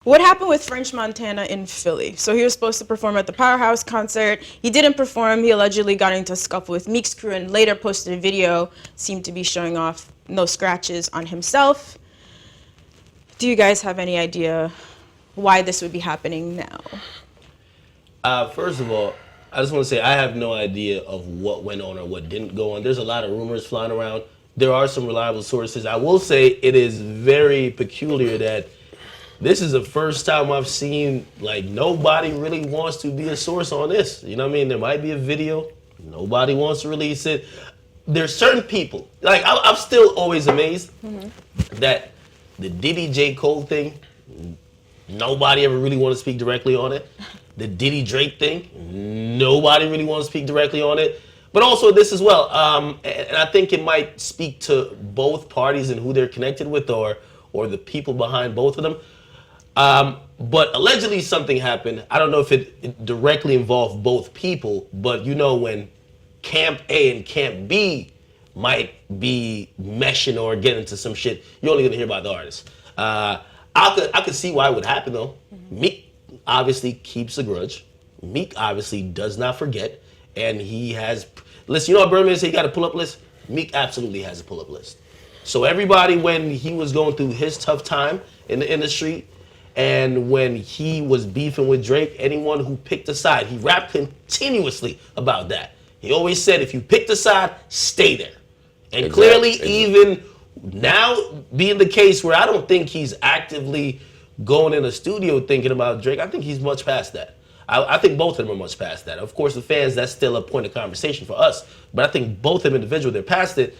What happened with French Montana in Philly? So he was supposed to perform at the Powerhouse concert. He didn't perform. He allegedly got into a scuffle with Meek's crew and later posted a video, seemed to be showing off no scratches on himself. Do you guys have any idea why this would be happening now? First of all, I just want to say I have no idea of what went on or what didn't go on. There's a lot of rumors flying around. There are some reliable sources. I will say it is very peculiar that this is the first time I've seen, like, nobody really wants to be a source on this. You know what I mean? There might be a video. Nobody wants to release it. There's certain people. Like, I'm still always amazed that the Diddy J. Cole thing, nobody ever really want to speak directly on it. The Diddy Drake thing, nobody really wants to speak directly on it. But also this as well. And I think it might speak to both parties and who they're connected with or the people behind both of them. But allegedly something happened. I don't know if it directly involved both people, but you know when Camp A and Camp B might be meshing or get into some shit, you're only gonna hear about the artist. I could see why it would happen though. Meek obviously keeps a grudge. Meek obviously does not forget, and he has. Listen, you know what Birdman said? He got a pull-up list. Meek absolutely has a pull-up list. So everybody, when he was going through his tough time in the industry, and when he was beefing with Drake, anyone who picked a side, he rapped continuously about that. He always said, if you picked a side, stay there. And Exactly. clearly, even now being the case where I don't think he's actively going in a studio thinking about Drake, I think he's much past that. I think both of them are much past that. Of course, the fans, that's still a point of conversation for us. But I think both of them individually, they're past it.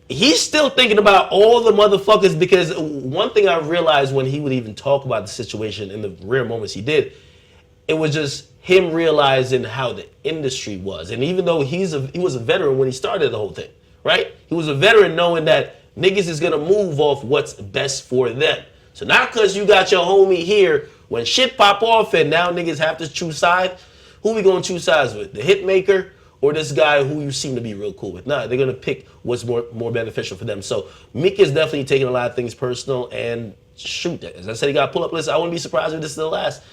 He's still thinking about all the motherfuckers, because one thing I realized when he would even talk about the situation in the rare moments he did, it was just him realizing how the industry was. And even though he was a veteran when he started the whole thing, right? He was a veteran knowing that niggas is gonna move off what's best for them. So not because you got your homie here, when shit pop off and now niggas have to choose sides, who we gonna choose sides with? The hit maker or this guy who you seem to be real cool with? Nah, they're gonna pick what's more beneficial for them. So Meek is definitely taking a lot of things personal, and shoot, as I said, he got a pull-up list. I wouldn't be surprised if this is the last.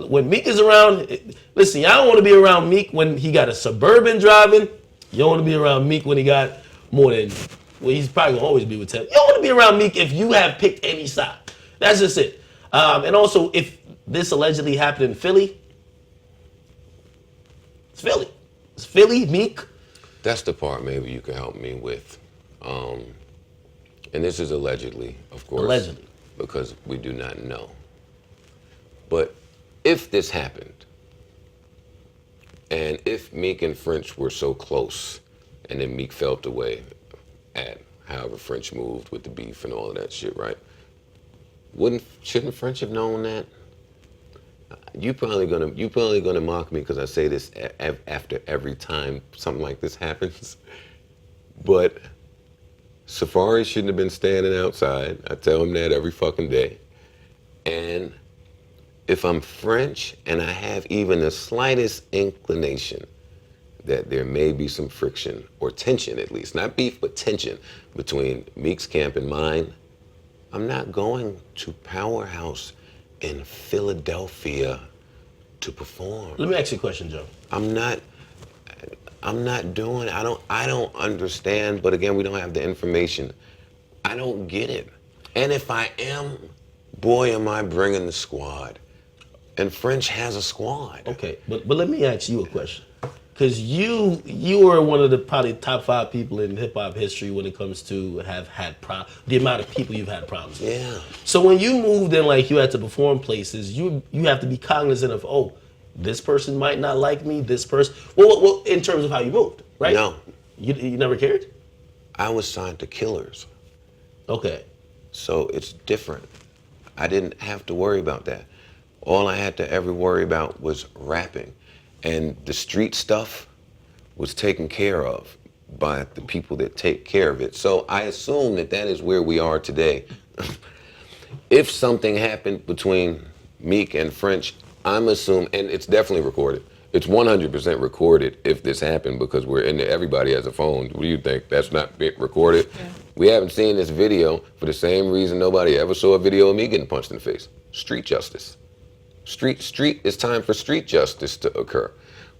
When Meek is around, listen, y'all don't want to be around Meek when he got a Suburban driving. You don't want to be around Meek when he got more than, well, he's probably gonna always be with 10. You don't want to be around Meek if you have picked any side. That's just it. And also, if this allegedly happened in Philly, it's Philly. It's Philly, Meek. That's the part maybe you can help me with. And this is allegedly, of course. Allegedly. Because we do not know. But if this happened, and if Meek and French were so close, and then Meek felt away at however French moved with the beef and all of that shit, right? Shouldn't French have known that? You probably gonna mock me because I say this after every time something like this happens. But Safari shouldn't have been standing outside. I tell him that every fucking day. And if I'm French and I have even the slightest inclination that there may be some friction or tension, at least, not beef, but tension between Meek's camp and mine, I'm not going to Powerhouse in Philadelphia to perform. Let me ask you a question, Joe. I'm not doing, I don't understand, but again, we don't have the information. I don't get it. And if I am, boy, am I bringing the squad. And French has a squad. Okay, but let me ask you a question. Because you are one of the probably top 5 people in hip hop history when it comes to have had the amount of people you've had problems with. Yeah. So when you moved in, like you had to perform places, you have to be cognizant of, oh, this person might not like me. This person, well, in terms of how you moved, right? No. You never cared? I was signed to Killers. Okay. So it's different. I didn't have to worry about that. All I had to ever worry about was rapping. And the street stuff was taken care of by the people that take care of it. So I assume that is where we are today. If something happened between Meek and French, I'm assuming, and it's definitely recorded, It's 100% recorded if this happened because we're in there. Everybody has a phone. What do you think? That's not being recorded? Yeah. We haven't seen this video for the same reason nobody ever saw a video of me getting punched in the face. Street justice. It's time for street justice to occur.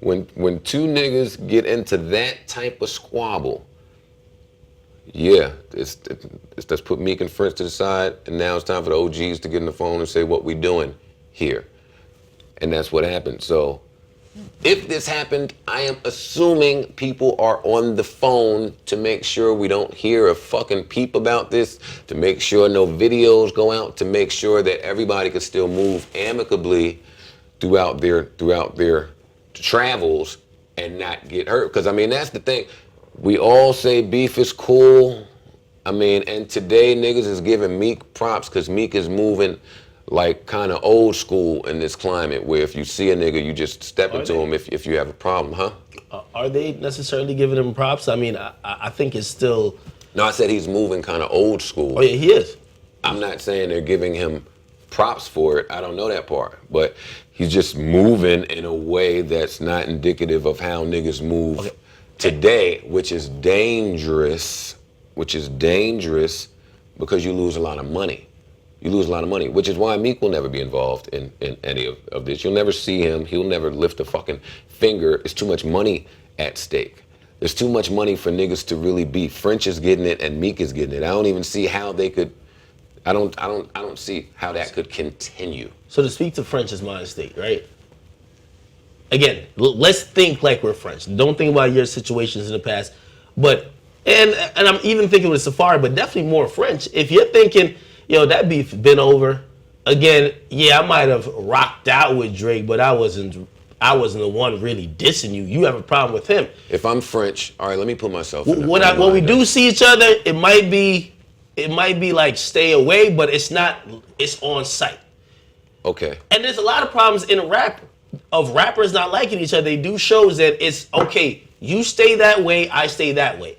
When two niggas get into that type of squabble, yeah, let's put Meek and French to the side, and now it's time for the OGs to get in the phone and say what we doing here. And that's what happened. So if this happened, I am assuming people are on the phone to make sure we don't hear a fucking peep about this, to make sure no videos go out, to make sure that everybody can still move amicably throughout their travels and not get hurt. Because, I mean, that's the thing. We all say beef is cool. I mean, and today niggas is giving Meek props because Meek is moving like kind of old school in this climate where if you see a nigga, you just step into him if you have a problem, huh? Are they necessarily giving him props? I mean, I think it's still... No, I said he's moving kind of old school. Oh, yeah, he is. I'm not saying they're giving him props for it. I don't know that part. But he's just moving in a way that's not indicative of how niggas move today, which is dangerous because you lose a lot of money. You lose a lot of money, which is why Meek will never be involved in any of this. You'll never see him. He'll never lift a fucking finger. It's too much money at stake. There's too much money for niggas to really be. French is getting it and Meek is getting it. I don't even see how they could. I don't see how that could continue. So to speak to French's mind state, right? Again, let's think like we're French. Don't think about your situations in the past, but and I'm even thinking with Safari, but definitely more French. If you're thinking, yo, that beef been over. Again, yeah, I might have rocked out with Drake, but I wasn't the one really dissing you. You have a problem with him. If I'm French, all right, let me put myself in when we do see each other, it might be like stay away, but it's on site. Okay. And there's a lot of problems in rap of rappers not liking each other. They do shows that it's okay, you stay that way, I stay that way.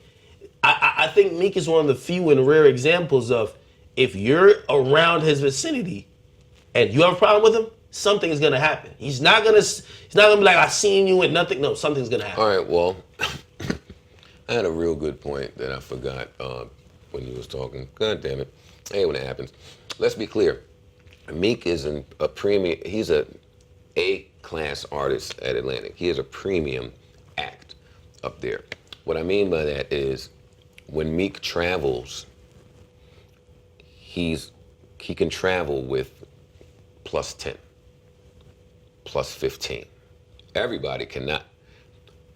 I think Meek is one of the few and rare examples of if you're around his vicinity and you have a problem with him, something is gonna happen. He's not gonna be like, I seen you and nothing. No, something's gonna happen. All right, well, I had a real good point that I forgot when you was talking. God damn it. Hey, when it happens. Let's be clear. Meek is a premium, he's a A-class artist at Atlantic. He is a premium act up there. What I mean by that is when Meek travels, he can travel with plus 10, plus 15. Everybody cannot.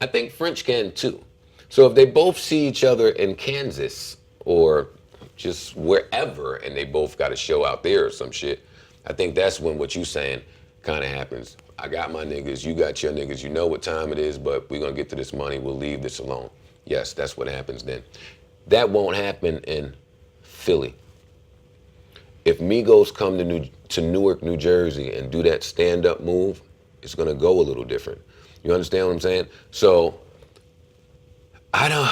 I think French can too. So if they both see each other in Kansas or just wherever and they both got a show out there or some shit, I think that's when what you saying kind of happens. I got my niggas, you got your niggas, you know what time it is, but we're gonna get to this money, we'll leave this alone. Yes, that's what happens then. That won't happen in Philly. If Migos come to Newark, New Jersey and do that stand-up move, it's gonna go a little different. You understand what I'm saying? So, I'm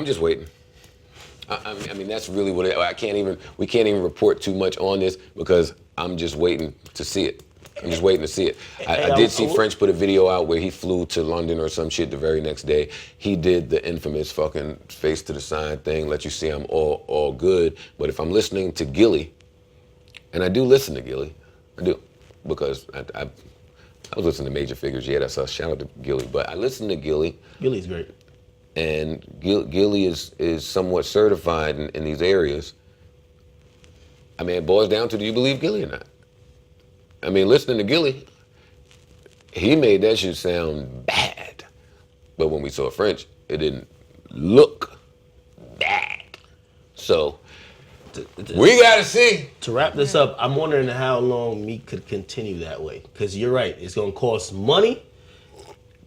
just waiting. I mean, that's really what we can't even report too much on this because I'm just waiting to see it. I'm just waiting to see it. I did see French put a video out where he flew to London or some shit the very next day. He did the infamous fucking face to the side thing, let you see I'm all good. But if I'm listening to Gilly, and I do listen to Gilly, I do, because I was listening to Major Figures. Yeah, that's us. Shout out to Gilly. But I listen to Gilly. Gilly's great. And Gilly is somewhat certified in these areas. I mean, it boils down to, do you believe Gilly or not? I mean, listening to Gilly, he made that shit sound bad. But when we saw French, it didn't look bad. So, we gotta see. To wrap this up, I'm wondering how long Meek could continue that way. Because you're right, it's gonna cost money.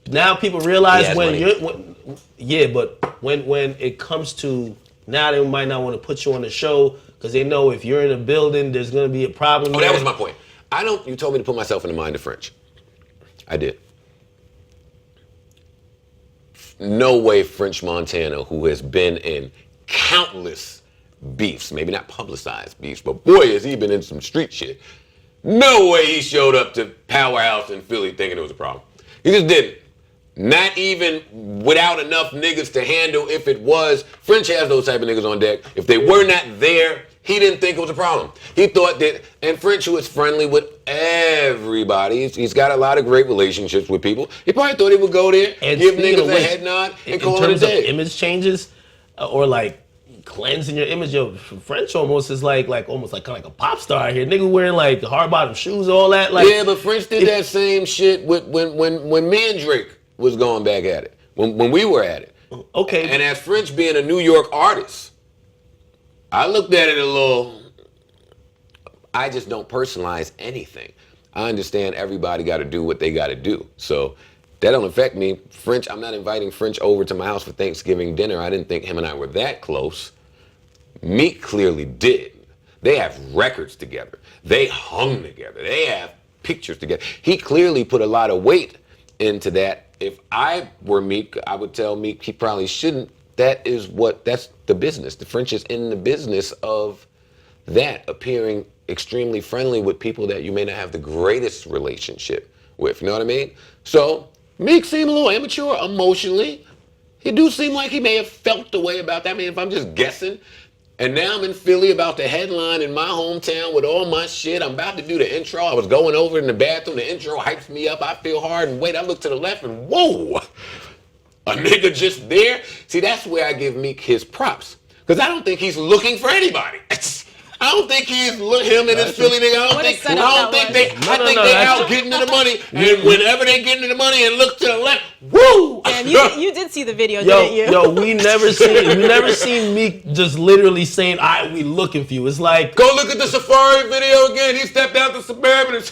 Now people realize when it comes to, now they might not want to put you on the show because they know if you're in a building, there's gonna be a problem. Oh, that was my point. You told me to put myself in the mind of French. I did. No way French Montana, who has been in countless beefs, maybe not publicized beefs, but boy, has he been in some street shit. No way he showed up to Powerhouse in Philly thinking it was a problem. He just didn't. Not even without enough niggas to handle if it was. French has those type of niggas on deck. If they were not there, he didn't think it was a problem. He thought that, and French was friendly with everybody. He's got a lot of great relationships with people. He probably thought he would go there, And give speaking niggas of a which, head nod, and in call it a terms of day. image changes, or like cleansing your image, yo, French almost is like almost like kind of like a pop star out here. Nigga wearing like hard bottom shoes, all that. Like, Yeah, but French did that same shit with when me and Drake was going back at it. When we were at it. okay, And as French being a New York artist, I looked at it a little. I just don't personalize anything. I understand everybody got to do what they got to do. So that don't affect me. French, I'm not inviting French over to my house for Thanksgiving dinner. I didn't think him and I were that close. Meek clearly did. They have records together. They hung together. They have pictures together. He clearly put a lot of weight into that. If I were Meek, I would tell Meek he probably shouldn't. That's the business. The French is in the business of that, appearing extremely friendly with people that you may not have the greatest relationship with. You know what I mean? So Meek seemed a little immature emotionally. He do seem like he may have felt the way about that. I mean, if I'm just guessing. And now I'm in Philly about to headline in my hometown with all my shit. I'm about to do the intro. I was going over in the bathroom. The intro hypes me up. I feel hard and wait. I look to the left and whoa, a nigga just there. See, that's where I give Meek his props. Because I don't think he's looking for anybody. I don't think he's him and his Philly nigga. I think they out getting to the money. And whenever they get into the money and look to the left, woo! Damn, you did see the video, didn't you? Yo, we never seen Meek just literally saying, "All right, we looking for you." It's like, go look at the Safari video again. He stepped out the Suburban. And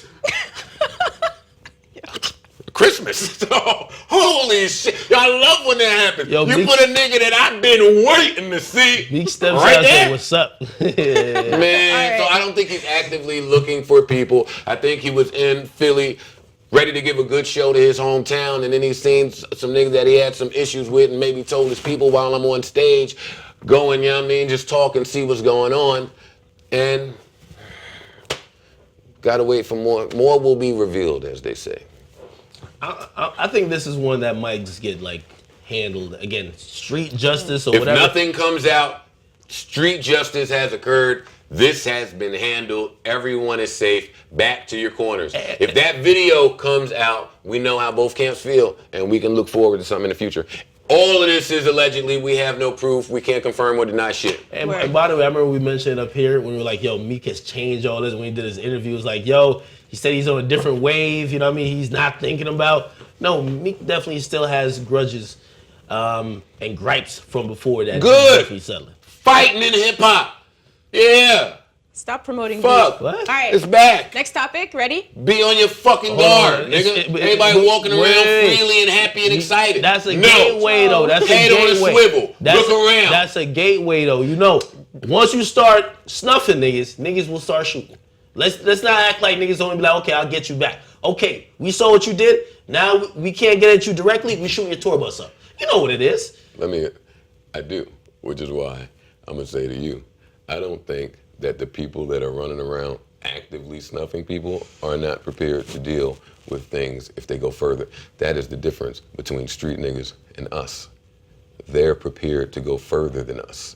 Christmas. Oh, holy shit. I love when that happens. Yo, you put a nigga that I've been waiting to see. Meek steps right out there. and what's up? Man, right. So I don't think he's actively looking for people. I think he was in Philly ready to give a good show to his hometown, and then he's seen some niggas that he had some issues with and maybe told his people while I'm on stage, going, you know what I mean, just talk and see what's going on. And gotta wait for more. More will be revealed, as they say. I think this is one that might just get like handled again, street justice or if whatever. If nothing comes out, street justice has occurred. This has been handled. Everyone is safe. Back to your corners. If that video comes out, we know how both camps feel, and we can look forward to something in the future. All of this is allegedly. We have no proof. We can't confirm or deny shit. And by the way, I remember we mentioned up here when we were like, yo, Meek has changed all this. When he did his interview, it was like, yo, he said he's on a different wave. You know what I mean? He's not thinking about. No, Meek definitely still has grudges and gripes from before that. Good. He's definitely settling. Fighting in hip hop. Yeah. Stop promoting Fuck. What? All right. It's back. Next topic. Ready? Be on your fucking guard, nigga. Everybody walking around freely and happy and excited. That's a gateway, though. That's Head a gateway. on a swivel. Look around. That's a gateway, though. You know, once you start snuffing niggas will start shooting. Let's not act like niggas only be like, okay, I'll get you back. Okay, we saw what you did. Now we can't get at you directly. We shooting your tour bus up. You know what it is. I do, which is why I'm gonna say to you, I don't think that the people that are running around actively snuffing people are not prepared to deal with things if they go further. That is the difference between street niggas and us. They're prepared to go further than us.